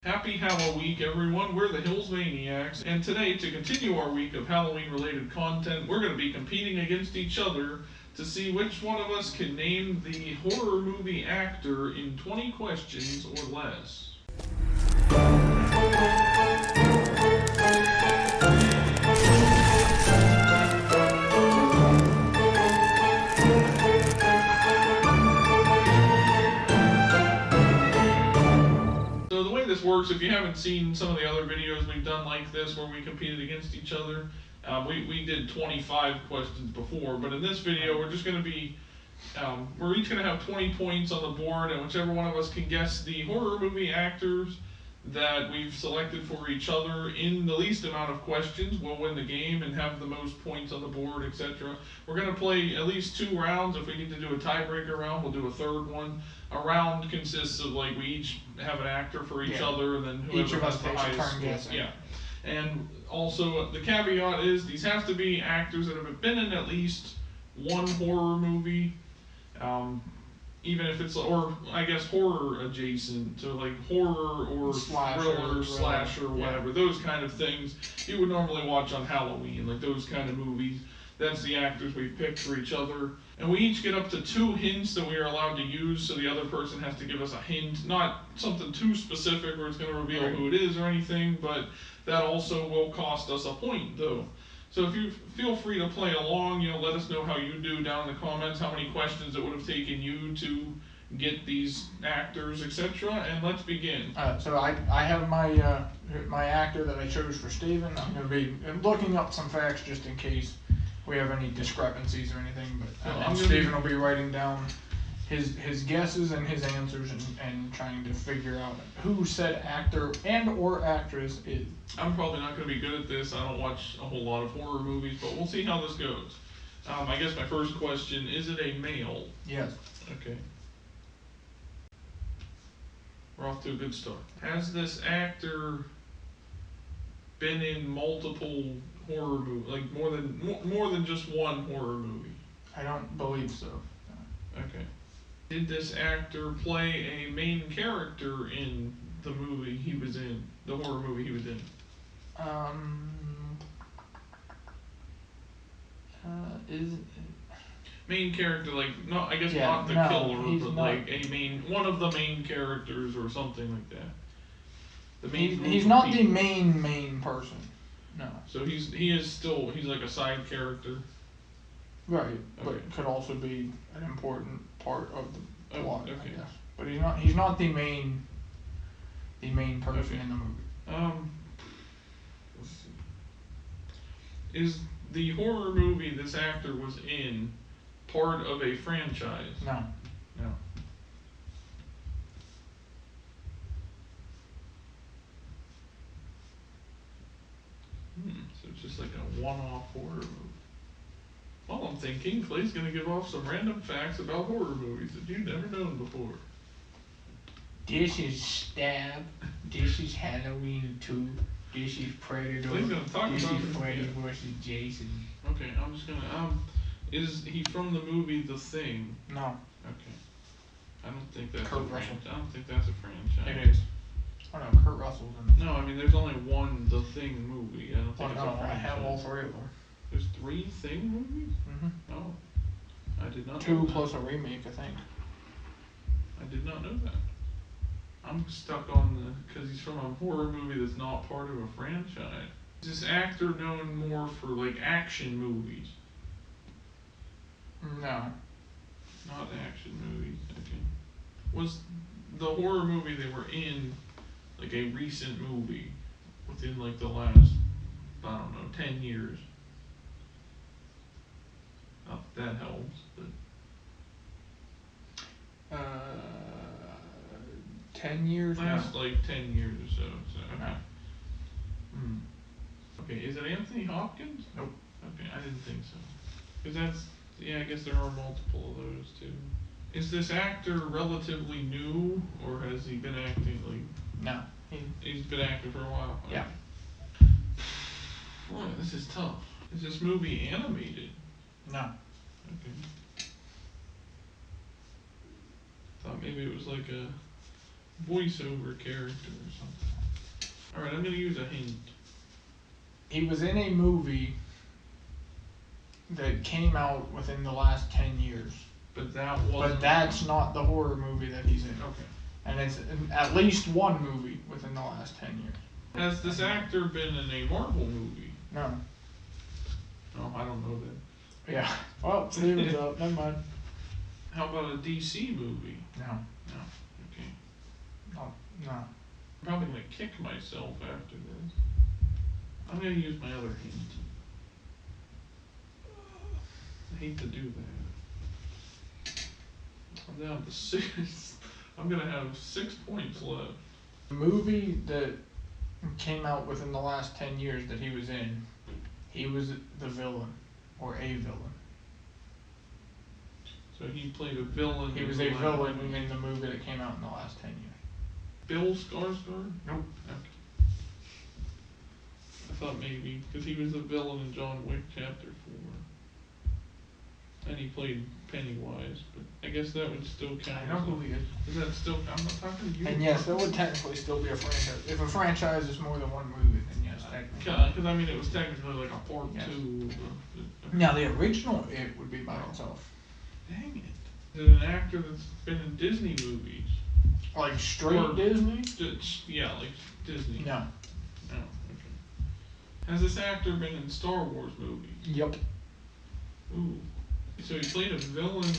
Happy Halloween, everyone. We're the Hills Maniacs, and today, to continue our week of Halloween related content, we're going to be competing against each other to see which one of us can name the horror movie actor in 20 questions or less. So the way this works, if you haven't seen some of the other videos we've done like this where we competed against each other, we did 25 questions before, but in this video we're just going to be, we're each going to have 20 points on the board, and whichever one of us can guess the horror movie actors that we've selected for each other in the least amount of questions will win the game and have the most points on the board, etc. We're going to play at least 2 rounds. If we need to do a tiebreaker round, we'll do a third one. A round consists of, like, we each have an actor for each other, and then whoever each of us has the takes a highest turn score. guessing. Yeah. And also, the caveat is these have to be actors that have been in at least one horror movie, even if it's, or I guess horror adjacent, so like horror or thriller, slasher, whatever, those kind of things you would normally watch on Halloween, like those kind of movies. That's the actors we've picked for each other. And we each get up to 2 hints that we are allowed to use, so the other person has to give us a hint, not something too specific where it's going to reveal who it is or anything, but that also will cost us a point, though. So if you feel free to play along, let us know how you do down in the comments, how many questions it would have taken you to get these actors, etc. And let's begin. So I have my actor that I chose for Steven. I'm going to be looking up some facts just in case we have any discrepancies or anything. But and Steven will be writing down his guesses and his answers and trying to figure out who said actor and or actress is. I'm probably not going to be good at this. I don't watch a whole lot of horror movies, but we'll see how this goes. I guess my first question, is it a male? Yes. Okay. We're off to a good start. Has this actor been in multiple horror movies, like more than just one horror movie? I don't believe so. Okay. Did this actor play a main character in the movie he was in, the horror movie he was in? Is main character, like, not, I guess not the killer, but like one of the main characters or something like that. The main. He's not the main person. No. So he's like a side character. Right, Okay. but could also be an important part of the plot, okay. I guess. But he's not the main person in the movie. Let's see. Is the horror movie this actor was in part of a franchise? No. No. So it's just like a one-off horror movie. Well, I'm thinking Clay's going to give off some random facts about horror movies that you've never known before. This is Stab. This is Halloween 2. This is Predator. Clay's going to talk this about is Freddy vs. Jason. Okay, I'm just going to, is he from the movie The Thing? No. Okay. I don't think that's Kurt Russell. I don't think that's a franchise. It is. Oh no, Kurt Russell's in it. No, I mean, there's only one The Thing movie. I don't think it's a franchise. I have all 3 of them. There's 3 Thing movies? Mm-hmm. Oh. I did not know 2 that. plus a remake, I think. I did not know that. I'm stuck on because he's from a horror movie that's not part of a franchise. Is this actor known more for, like, action movies? No. Not action movies, okay. Was the horror movie they were in, like, a recent movie within, like, the last, I don't know, 10 years? Not that helps, but... 10 years now? Last, like, 10 years or so, okay. Okay, is it Anthony Hopkins? Nope. Okay, I didn't think so. Because that's, yeah, I guess there are multiple of those, too. Is this actor relatively new, or has he been acting, like... No. He's been acting for a while? Yeah. Boy, this is tough. Is this movie animated? No. Okay. Thought maybe it was like a voiceover character or something. Alright, I'm gonna use a hint. He was in a movie that came out within the last 10 years. But that wasn't. But that's not the horror movie that he's in. Okay. And it's in at least one movie within the last 10 years. Has this actor been in a Marvel movie? No. No, I don't know that. Yeah. Well, Steven's up. Never mind. How about a DC movie? No. No. Okay. No. No. I'm probably gonna kick myself after this. I'm gonna use my other hint. I hate to do that. I'm down to 6. I'm gonna have 6 points left. The movie that came out within the last 10 years that he was in, he was the villain, or a villain. So he played a villain. He was a villain in the movie that came out in the last 10 years. Bill Skarsgård? Nope. Okay. I thought maybe, because he was a villain in John Wick Chapter 4. And he played Pennywise, but I guess that would still count. I know who he is. Is that still, I'm not talking to you. And yes, that would technically still be a franchise. If a franchise is more than one movie, then yes, technically. Because I mean, it was technically like a part Yes. 2. Now, the original It would be by itself. Dang it. Is it an actor that's been in Disney movies? Like straight Or- Disney? Yeah, like Disney. No. Oh, okay. Has this actor been in Star Wars movies? Yep. Ooh. So he played a villain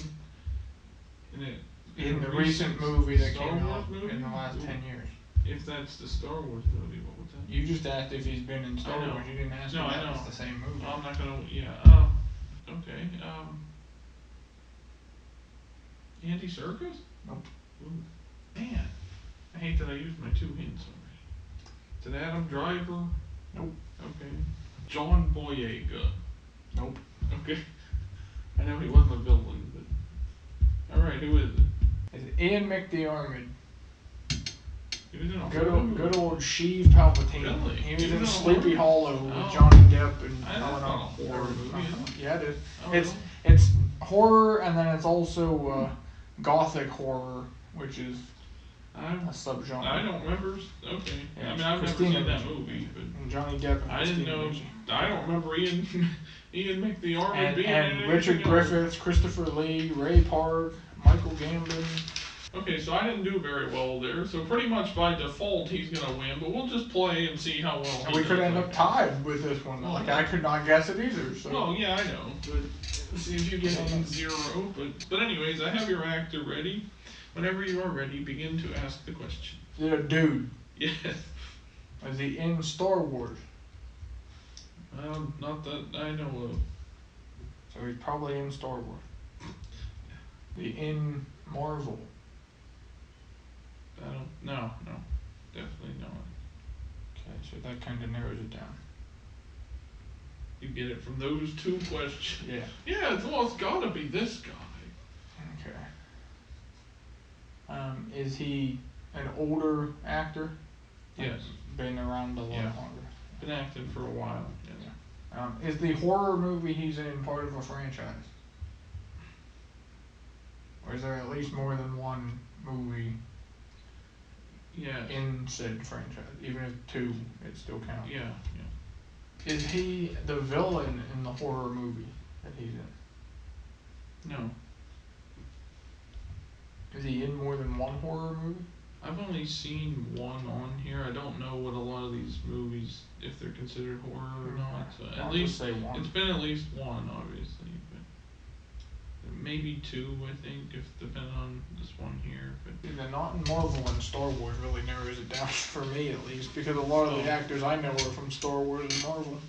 in it. In the recent movie that Star came Wars out movie? in the last Ooh. 10 years. If that's the Star Wars movie, what would that be? You just asked if he's been in Star I know. Wars. You didn't ask No, if I that was know. the same movie. I'm not gonna, yeah, okay, Andy Serkis? Nope. Ooh. Man, I hate that I used my 2 hints already. Is it Adam Driver? Nope. Okay. John Boyega? Nope. Okay. I know he wasn't a villain, but. Alright, who is it? It's Ian McDiarmid. He was in a Good horror old, movie. good old Sheev Palpatine. Really? He was He in was in a Sleepy horror- Hollow with Oh. Johnny Depp and That's not a horror movie, is it? Yeah, it is. Oh, It's really? it's horror and then it's also gothic horror, which is a subgenre. I don't remember. Okay. Yeah, I mean, I've Christina never seen that Ricci. movie, but And Johnny Depp and I didn't Christina know. Ricci. I don't remember Ian McDiarmid And, being in and Richard anything else. Griffiths, Christopher Lee, Ray Park, Michael Gambon. Okay, so I didn't do very well there. So pretty much by default he's gonna win, but we'll just play and see how well. And he we could does, end I up guess. tied with this one. Well, Like I could not guess it either. So Well, yeah, I know, but see if you get in 0. But anyways, I have your actor ready. Whenever you are ready, begin to ask the question. yeah, dude, Yes. is he in Star Wars? Not that I know of. So he's probably in Star Wars. The in Marvel. I don't. No, definitely not. Okay, so that kind of narrows it down. You get it from those 2 questions. Yeah. Yeah, it's gotta be this guy. Okay. Is he an older actor? Yes. Been around a lot Yeah. longer. Been acting for a while. Yes. Is the horror movie he's in part of a franchise? Or is there at least more than one movie Yeah. in said franchise? Even if 2, it still counts. Yeah. Is he the villain in the horror movie that he's in? No, Is he in more than one horror movie? I've only seen 1 on here. I don't know what a lot of these movies, if they're considered horror or not. So I'll at just least say one. it's been at least 1, obviously, but maybe 2. I think, if depending on this one here. But The not in Marvel and Star Wars really narrows it down for me at least, because a lot of the actors I know are from Star Wars and Marvel.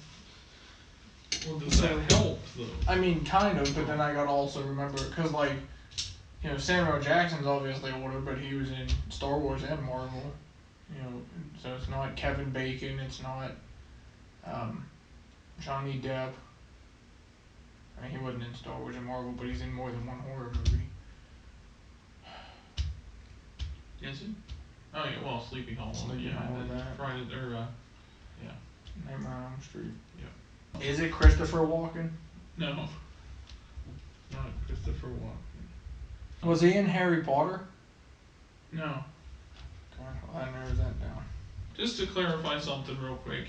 well, does that help though? I mean, kind of, but then I gotta also remember, because like, you know, Samuel Jackson's obviously older, but he was in Star Wars and Marvel. You know, so it's not Kevin Bacon, it's not Johnny Depp. I mean, he wasn't in Star Wars and Marvel, but he's in more than one horror movie. Is it? Oh yeah, well, Sleepy Hollow. Sleepy Yeah, Hollow, that's that. Friday or Nightmare on Elm Street. Yeah. Is it Christopher Walken? no, not Christopher Walken. Was he in Harry Potter? No. well, I narrows that down. Just to clarify something real quick,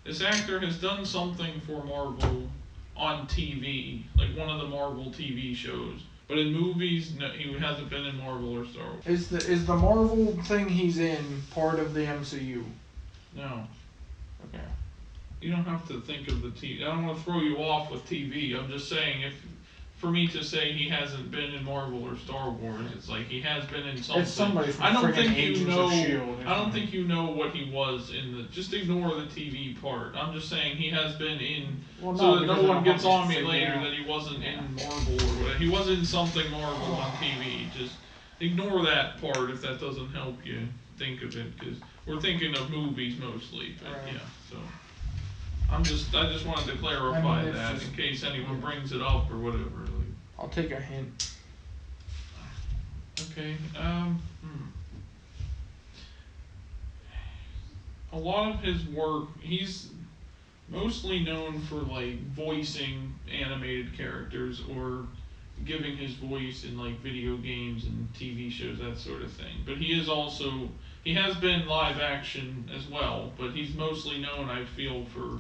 this actor has done something for Marvel on TV, like one of the Marvel TV shows. But in movies, no, he hasn't been in Marvel or Star Wars. Is the Marvel thing he's in part of the MCU? No. Okay. You don't have to think of the TV. I don't want to throw you off with TV. I'm just saying, for me to say he hasn't been in Marvel or Star Wars, it's like he has been in something. It's somebody from I don't friggin' think you Agents know. of S.H.I.E.L.D. I don't think you know what he was in the. Just ignore the TV part. I'm just saying he has been in. Well, so that because no I one don't gets want on to me figure later out. that he wasn't in Marvel or whatever. He was in something Marvel on TV. Just ignore that part if that doesn't help you think of it, because we're thinking of movies mostly. But Right. yeah, so. I just wanted to clarify it's that just- in case anyone brings it up or whatever. Like, I'll take a hint. okay. A lot of his work, he's mostly known for like voicing animated characters or giving his voice in like video games and TV shows, that sort of thing. But he has been live action as well, but he's mostly known, I feel, for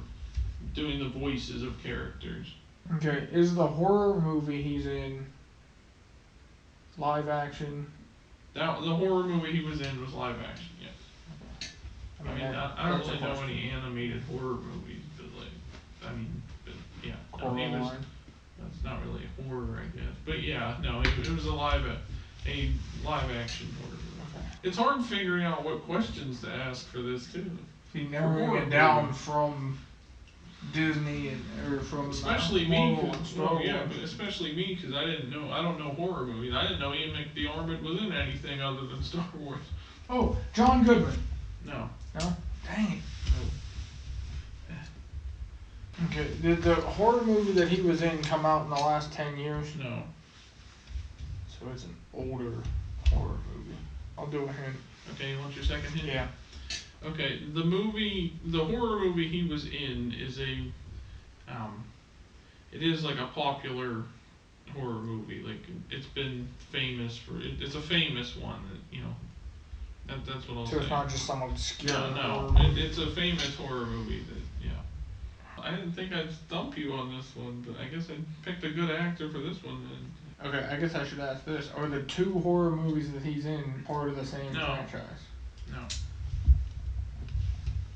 doing the voices of characters. Okay, is the horror movie he's in live action? Now, the horror movie he was in was live action, yes. I mean, I don't that's a really know question. any animated horror movies, but yeah. No, he was, Coraline. that's not really a horror, I guess. But yeah, no, it was a live action horror movie. Okay. It's hard figuring out what questions to ask for this too. He narrowing it down from Disney or from Especially me, Marvel and Star Wars. but especially me, because I don't know horror movies. I didn't know Ian McDiarmid was in anything other than Star Wars. Oh, John Goodman. No. No? Dang it. Okay, did the horror movie that he was in come out in the last 10 years? No. So it's an older horror movie. I'll do a hint. Okay, you want your second hint? Yeah. Okay, the horror movie he was in is it is like a popular horror movie. Like, it's been famous it's a famous one, that's what I'll say. So it's not just some obscure No, horror movie. it's a famous horror movie I didn't think I'd stump you on this one, but I guess I picked a good actor for this one then. Okay, I guess I should ask this. Are the two horror movies that he's in part of the same No. franchise? No.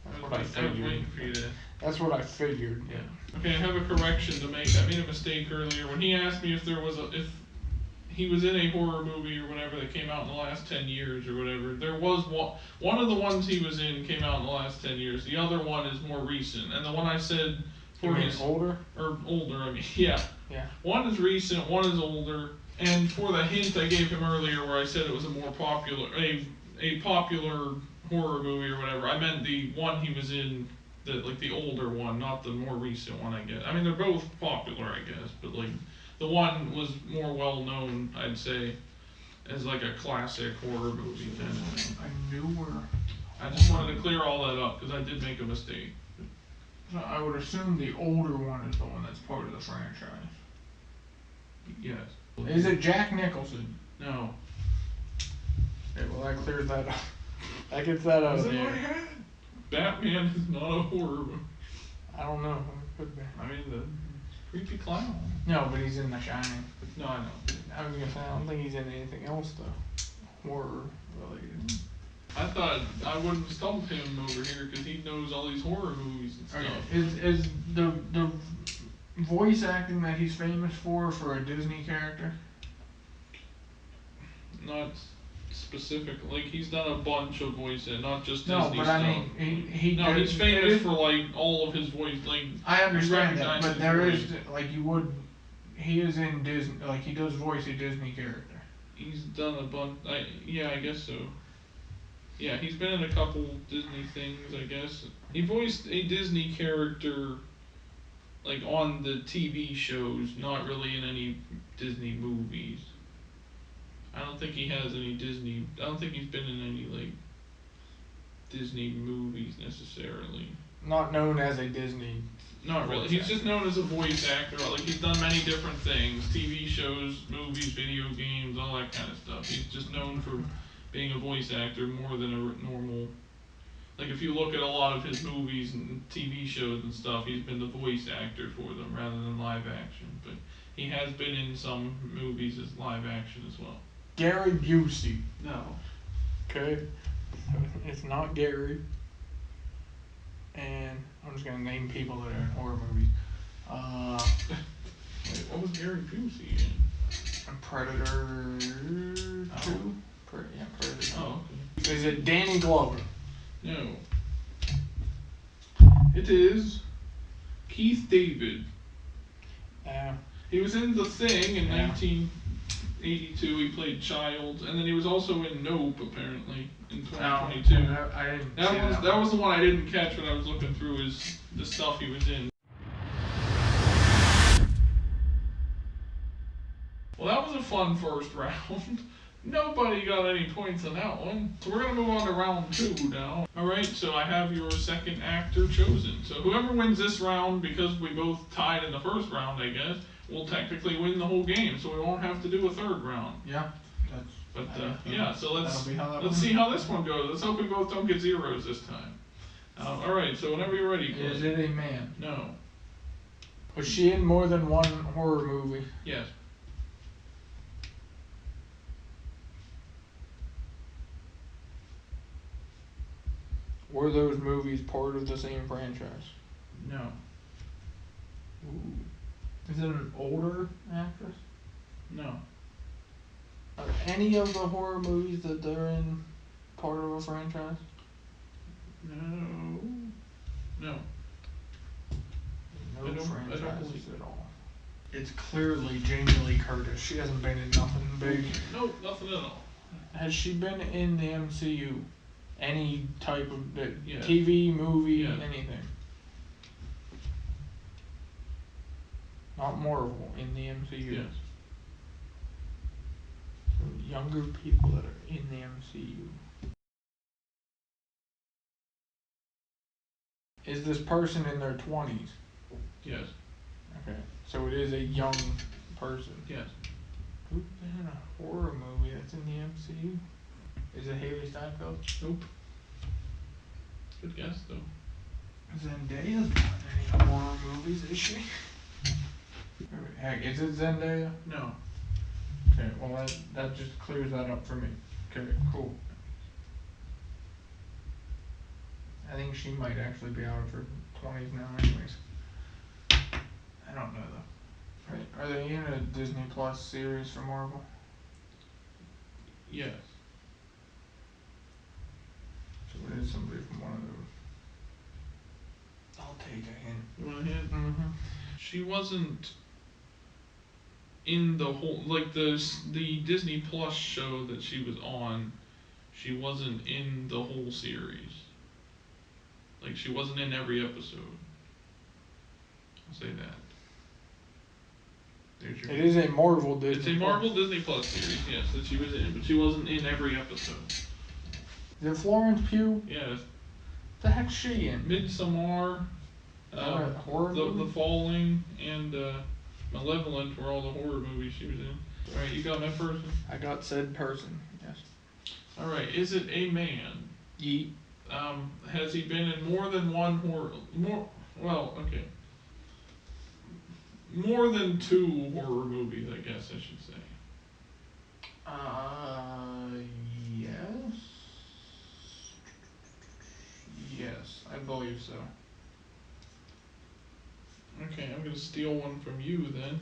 That's I what I was figured. waiting for you to. That's what I figured. Yeah. Okay, I have a correction to make. I made a mistake earlier. When he asked me if he was in a horror movie or whatever that came out in the last 10 years or whatever, there was one of the ones he was in came out in the last 10 years. The other one is more recent. And the one I said You for mean his older? or older, I mean, yeah. Yeah. One is recent, one is older. And for the hint I gave him earlier where I said it was a more popular a popular horror movie or whatever, I meant the one he was in, the older one, not the more recent one, I guess. I mean, they're both popular, I guess, but like the one was more well known, I'd say, as like a classic horror movie kind of thing. A newer. I just wanted to clear all that up because I did make a mistake. So I would assume the older one is the one that's part of the franchise. Yes. Is it Jack Nicholson? No. Okay, well that clears that up. That gets that out of Is it my there. head? Batman is not a horror movie. I don't know. It could be. I mean, the creepy clown. No, but he's in The Shining. No, I know. I was gonna say I don't think he's in anything else though, horror related. I thought I wouldn't stump him over here because he knows all these horror movies and stuff. Okay. Is the voice acting that he's famous for a Disney character? Not specific. Like, he's done a bunch of voices, not just No, Disney but stuff. I mean he. No, he's did- famous for like all of his voice. Like, I understand that, recognize but his there is voice. like you would. He is in Disney. Like he does voice a Disney character. he's done a bunch. Yeah, I guess so. Yeah, he's been in a couple Disney things, I guess. He voiced a Disney character, like on the TV shows, not really in any Disney movies. I don't think he has any Disney. I don't think he's been in any like Disney movies necessarily. Not known as a Disney. Not really. Voice He's actor. just known as a voice actor. Like, he's done many different things: TV shows, movies, video games, all that kind of stuff. He's just known for being a voice actor more than a normal. Like if you look at a lot of his movies and TV shows and stuff, he's been the voice actor for them rather than live action. But he has been in some movies as live action as well. Gary Busey. No. Okay. It's not Gary. And I'm just gonna name people that are in horror movies. Wait, what was Gary Busey in? Predator 2? Yeah, Predator 2. Oh, okay. Is it Danny Glover? No. It is Keith David. He was in The Thing in 1982. He played Childs, and then he was also in Nope, apparently, in 2022. I didn't That was the one I didn't catch when I was looking through the stuff he was in. Well, that was a fun first round. Nobody got any points on that one. So we're going to move on to round 2 now. Alright, so I have your second actor chosen. So whoever wins this round, because we both tied in the first round, I guess, will technically win the whole game. So we won't have to do a third round. Yeah. But yeah, so let's see one. how this one goes. Let's hope we both don't get zeros this time. Alright, so whenever you're ready, Clint. Is it a man? No. Was she in more than one horror movie? Yes. Were those movies part of the same franchise? No. Ooh. Is it an older actress? No. Are any of the horror movies that they're in part of a franchise? No. No. No I don't franchises believe at all. It's clearly Jamie Lee Curtis. She hasn't been in nothing big. Nope, nothing at all. Has she been in the MCU? Any type of Yeah. TV, movie, Yeah. anything? Not Marvel, in the MCU. Yes. So younger people that are in the MCU. Is this person in their 20s? Yes. Okay, so it is a young person. Yes. Who's been in a horror movie that's in the MCU? Is it Haley Steinfeld? Nope. Good guess, though. Zendaya's not in any horror movies, is she? Heck, is it Zendaya? No. Okay, well that just clears that up for me. Okay, cool. I think she might actually be out of her 20s now anyways. I don't know though. Right, are they in a Disney Plus series for Marvel? Yes. So it is somebody from one of those. I'll take a hint. You want a hint? Mm-hmm. She wasn't in the whole, like the Disney Plus show that she was on. She wasn't in the whole series. Like she wasn't in every episode. I'll say that. There's your. It is a Marvel Disney. It's a Marvel Disney Plus series, yes, that she was in, but she wasn't in every episode. Is it Florence Pugh? Yes. The heck's she in? Midsommar, horror the movie? Falling, and Malevolent were all the horror movies she was in. All right, you got that person. I got said person. Yes. All right, is it a man? Yeet. Has he been in more than one horror? Okay. More than 2 horror movies, I guess I should say. Yes. Yes, I believe so. Okay, I'm gonna steal one from you then.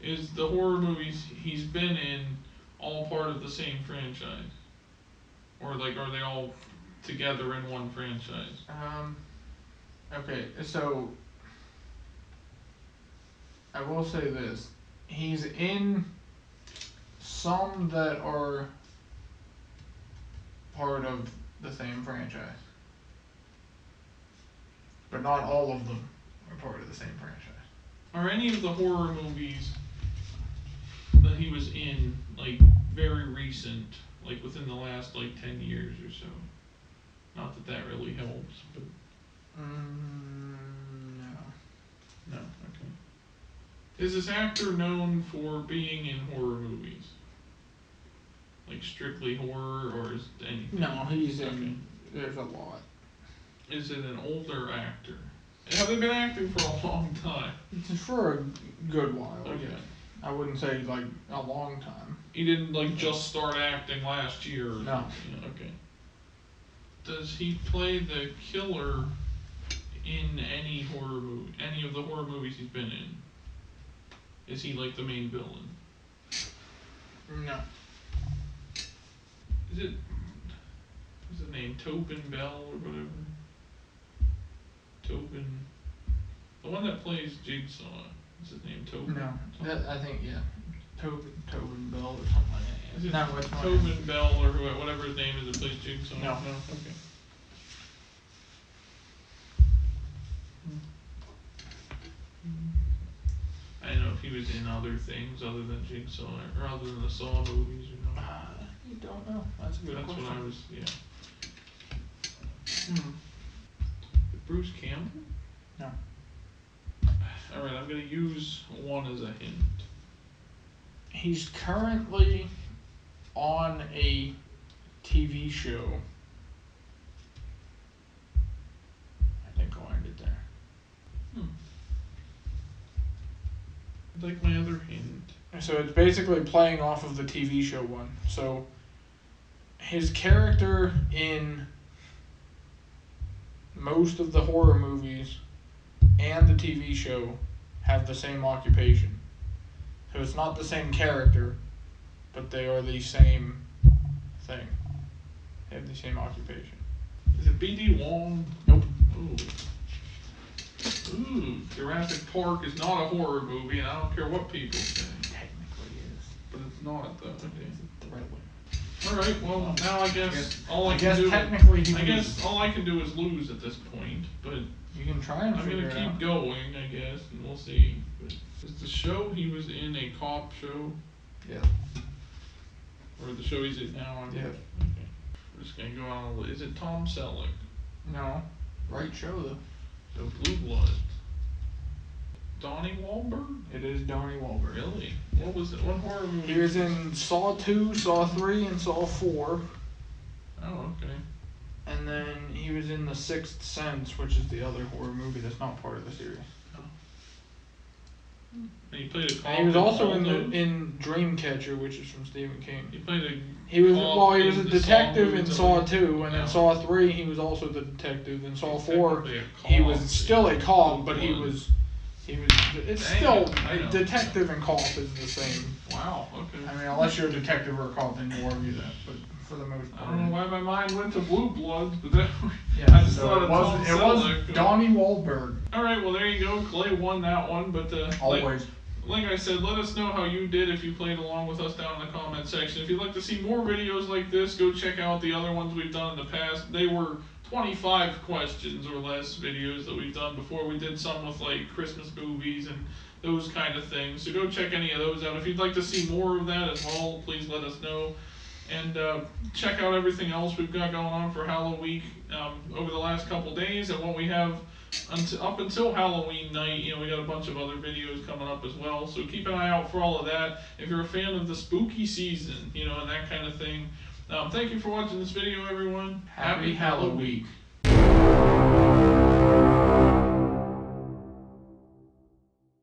Is the horror movies he's been in all part of the same franchise? Or like, are they all together in one franchise? Okay, so I will say this. He's in some that are part of the same franchise. But not all of them are part of the same franchise. Are any of the horror movies that he was in, like, very recent, like within the last, like, 10 years or so? Not that that really helps, but... No. No, okay. Is this actor known for being in horror movies? like strictly horror, or is anything? No, he's in. Okay. There's a lot. Is it an older actor? Have they been acting for a long time? It's for a good while. Okay. Yeah. I wouldn't say like a long time. He didn't like just start acting last year. Or No. Yeah, okay. Does he play the killer in any horror movie? Any of the horror movies he's been in? Is he like the main villain? No. Is it? What's his name? Tobin Bell or whatever. Tobin. The one that plays Jigsaw. Is his name Tobin? No. I think yeah. Tobin Bell or something like that. Is it No, which one? Tobin Bell or whatever his name is that plays Jigsaw? No. Okay. I don't know if he was in other things other than Jigsaw or other than the Saw movies or not. You don't know. That's a good That's question. what I was, yeah. Bruce Campbell? No. Alright, I'm gonna use one as a hint. He's currently on a TV show. I think I'll end it there. I'd like my other hint. So it's basically playing off of the TV show one. So his character in most of the horror movies and the TV show have the same occupation. So it's not the same character, but they are the same thing. They have the same occupation. Is it B.D. Wong? Nope. Ooh, Jurassic Park is not a horror movie, and I don't care what people say. Technically is. But it's not, though. Okay. It's a thriller. Alright, well, now I guess all I I can guess do... technically he I was- guess all I can do is lose at this point, but You can try and I'm figure gonna it out. keep going, I guess, and we'll see. But is the show he was in a cop show? Yeah. Or the show he's in now? Yeah. Okay. We're just gonna go on a li- Is it Tom Selleck? No. Right show though. So Blue Bloods. Donnie Wahlberg? It is Donnie Wahlberg. Really? What was it? What horror movie? He was in Saw 2, Saw 3, and Saw 4. Oh, okay. And then he was in The Sixth Sense, which is the other horror movie that's not part of the series. And he played a cop. And he was also all in those? in Dreamcatcher, which is from Stephen King. He played a. He was cop he was a in the detective Saw in movies, Saw I think. 2, and Yeah. then Saw 3 he was also the detective. In Saw 4 Technically a he cop. was still a cop, but Blue Bloods. he was it's Dang, still I know. detective and cop is the same. Wow. Okay. I mean, unless you're a detective or a cop, then you argue that. But for the most I part, don't know why my mind went to Blue Bloods, but that. yeah. I just so thought it of was Tom it was Selleck. Donnie Wahlberg. All right. Well, there you go. Clay won that one, but Always. Like I said, let us know how you did if you played along with us down in the comment section. If you'd like to see more videos like this, go check out the other ones we've done in the past. They were 25 questions or less videos that we've done before. We did some with like Christmas movies and those kind of things. So go check any of those out. If you'd like to see more of that as well, please let us know. And check out everything else we've got going on for Halloween over the last couple days and what we have up until Halloween night. You know, we got a bunch of other videos coming up as well. So keep an eye out for all of that. If you're a fan of the spooky season, you know, and that kind of thing. Thank you for watching this video, everyone. Happy Halloween.